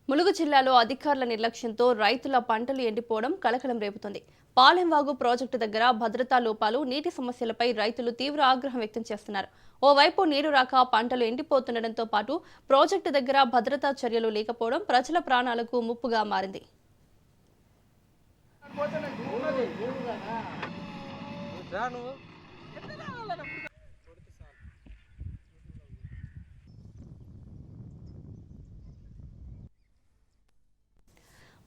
ములుగు జిల్లాలో అధికారుల నిర్లక్ష్యంతో రైతుల పంటలు ఎండిపోవడం కలకలం రేపుతోంది. పాలెంవాగు ప్రాజెక్టు దగ్గర భద్రతా లోపాలు, నీటి సమస్యలపై రైతులు తీవ్ర ఆగ్రహం వ్యక్తం చేస్తున్నారు. ఓవైపు నీరు రాక పంటలు ఎండిపోతుండటంతో పాటు ప్రాజెక్టు దగ్గర భద్రతా చర్యలు లేకపోవడం ప్రజల ప్రాణాలకు ముప్పుగా మారింది.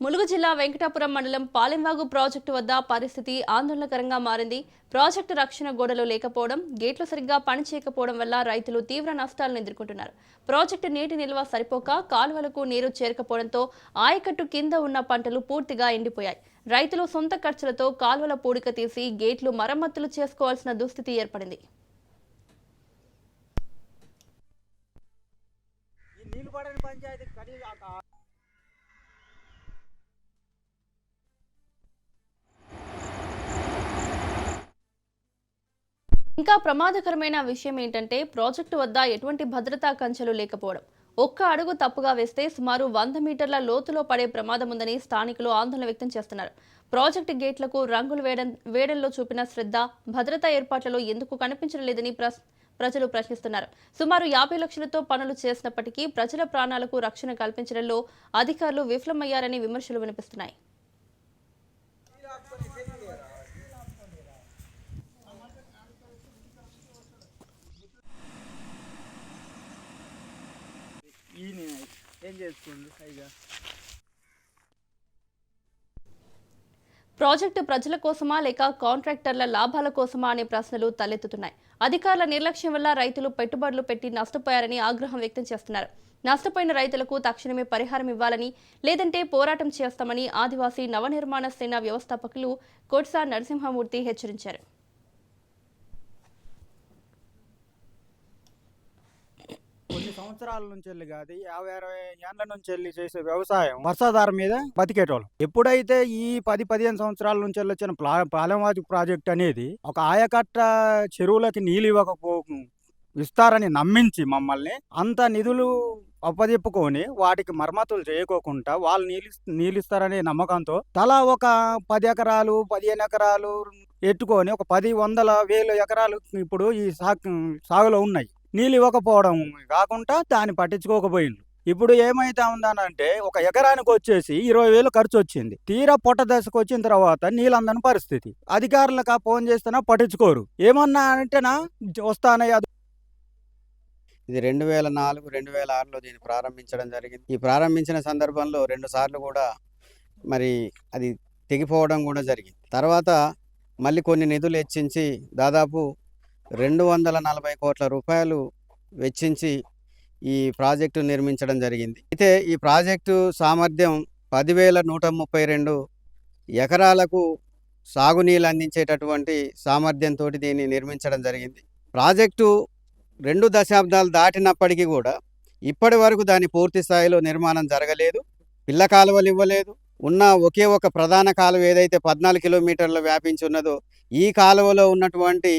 ములుగు జిల్లా వెంకటాపురం మండలం పాలెంవాగు ప్రాజెక్టు వద్ద పరిస్థితి ఆందోళనకరంగా మారింది. ప్రాజెక్టు రక్షణ గోడలు లేకపోవడం, గేట్లు సరిగ్గా పనిచేయకపోవడం వల్ల రైతులు తీవ్ర నష్టాలను ఎదుర్కొంటున్నారు. ప్రాజెక్టు నీటి నిల్వ సరిపోక కాలువలకు నీరు చేరకపోవడంతో ఆయకట్టు కింద ఉన్న పంటలు పూర్తిగా ఎండిపోయాయి. రైతులు సొంత ఖర్చులతో కాలువల పూడిక తీసి గేట్లు మరమ్మతులు చేసుకోవాల్సిన దుస్థితి ఏర్పడింది. ఇంకా ప్రమాదకరమైన విషయం ఏంటంటే ప్రాజెక్టు వద్ద ఎటువంటి భద్రతా కంచెలు లేకపోవడం. ఒక్క అడుగు తప్పుగా వేస్తే సుమారు 100 మీటర్ల లోతులో పడే ప్రమాదం ఉందని స్థానికులు ఆందోళన వ్యక్తం చేస్తున్నారు. ప్రాజెక్టు గేట్లకు రంగులు వేయడంలో చూపిన శ్రద్ధ, భద్రతా ఏర్పాట్లలో ఎందుకు కనిపించడం లేదని ప్రజలు ప్రశ్నిస్తున్నారు. సుమారు 50 లక్షలతో పనులు చేసినప్పటికీ ప్రజల ప్రాణాలకు రక్షణ కల్పించడంలో అధికారులు విఫలమయ్యారని విమర్శలు వినిపిస్తున్నాయి. ప్రాజెక్టు ప్రజల కోసమా లేక కాంట్రాక్టర్ల లాభాల కోసమా అనే ప్రశ్నలు తలెత్తుతున్నాయి. అధికారుల నిర్లక్ష్యం వల్ల రైతులు పెట్టుబడులు పెట్టి నష్టపోయారని ఆగ్రహం వ్యక్తం చేస్తున్నారు. నష్టపోయిన రైతులకు తక్షణమే పరిహారం ఇవ్వాలని, లేదంటే పోరాటం చేస్తామని ఆదివాసీ నవనిర్మాణ సేన వ్యవస్థాపకులు కొట్సా నరసింహమూర్తి హెచ్చరించారు. కొన్ని సంవత్సరాల నుంచి వెళ్ళి కాదు 50-60 ఏళ్ల నుంచి వెళ్ళి చేసే వ్యవసాయం వర్షాధారం మీద బతికేటోళ్ళం. ఎప్పుడైతే ఈ 10-15 సంవత్సరాల నుంచి వెళ్ళి వచ్చిన పాలెంవాగు ప్రాజెక్ట్ అనేది ఒక ఆయకట్ట చెరువులకి నీళ్ళు ఇస్తారని నమ్మించి మమ్మల్ని అంత నిధులు అప్పజెప్పుకొని వాటికి మరమ్మతులు చేయకోకుండా వాళ్ళు నీళ్ళు ఇస్తారనే నమ్మకంతో తలా ఒక 10 ఎకరాలు 15 ఎకరాలు ఎట్టుకొని ఒక 10-100-1000 ఎకరాలు ఇప్పుడు ఈ సాగులో ఉన్నాయి. నీళ్ళు ఇవ్వకపోవడం కాకుండా దాన్ని పట్టించుకోకపోయింది. ఇప్పుడు ఏమైతా ఉందనంటే ఒక ఎకరానికి వచ్చేసి 20,000 ఖర్చు వచ్చింది. తీరా పొట్ట దశకు వచ్చిన తర్వాత నీళ్ళందని పరిస్థితి. అధికారులకు ఫోన్ చేస్తున్నా పట్టించుకోరు. ఏమన్నా అంటేనా వస్తానయ్యా. ఇది 2004-2006లో దీన్ని ప్రారంభించడం జరిగింది. ఈ ప్రారంభించిన సందర్భంలో 2 సార్లు కూడా మరి అది తెగిపోవడం కూడా జరిగింది. తర్వాత మళ్ళీ కొన్ని నిధులు హెచ్చించి దాదాపు 240 కోట్ల రూపాయలు వెచ్చించి ఈ ప్రాజెక్టు నిర్మించడం జరిగింది. అయితే ఈ ప్రాజెక్టు సామర్థ్యం 10,132 ఎకరాలకు సాగునీళ్ళు అందించేటటువంటి సామర్థ్యంతో దీన్ని నిర్మించడం జరిగింది. ప్రాజెక్టు 2 దశాబ్దాలు దాటినప్పటికీ కూడా ఇప్పటి వరకు దాని పూర్తి స్థాయిలో నిర్మాణం జరగలేదు. పిల్ల కాలువలు ఇవ్వలేదు. ఉన్న ఒకే ఒక ప్రధాన కాలువ ఏదైతే 14 కిలోమీటర్లు వ్యాపించి ఉన్నదో ఈ కాలువలో ఉన్నటువంటి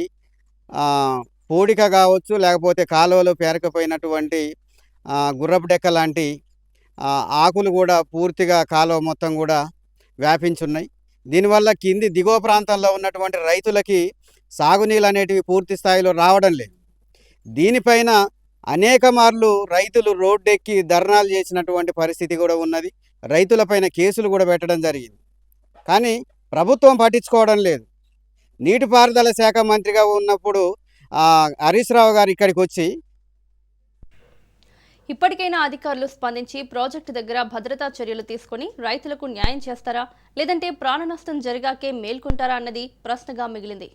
పూడిక కావచ్చు, లేకపోతే కాలువలో పేరకపోయినటువంటి గుర్రపు డెక్క లాంటి ఆకులు కూడా పూర్తిగా కాలువ మొత్తం కూడా వ్యాపించున్నాయి. దీనివల్ల కింది దిగువ ప్రాంతంలో ఉన్నటువంటి రైతులకి సాగునీళ్ళు అనేటివి పూర్తి స్థాయిలో రావడం లేదు. దీనిపైన అనేక మార్లు రైతులు రోడ్డెక్కి ధర్నాలు చేసినటువంటి పరిస్థితి కూడా ఉన్నది. రైతులపైన కేసులు కూడా పెట్టడం జరిగింది. కానీ ప్రభుత్వం పట్టించుకోవడం లేదు. నీటిపారుదల శాఖ మంత్రిగా ఉన్నప్పుడు హరీష్ రావు గారు ఇక్కడికి వచ్చి ఇప్పటికైనా అధికారులు స్పందించి ప్రాజెక్టు దగ్గర భద్రతా చర్యలు తీసుకుని రైతులకు న్యాయం చేస్తారా, లేదంటే ప్రాణ నష్టం జరిగాకే మేల్కొంటారా అన్నది ప్రశ్నగా మిగిలింది.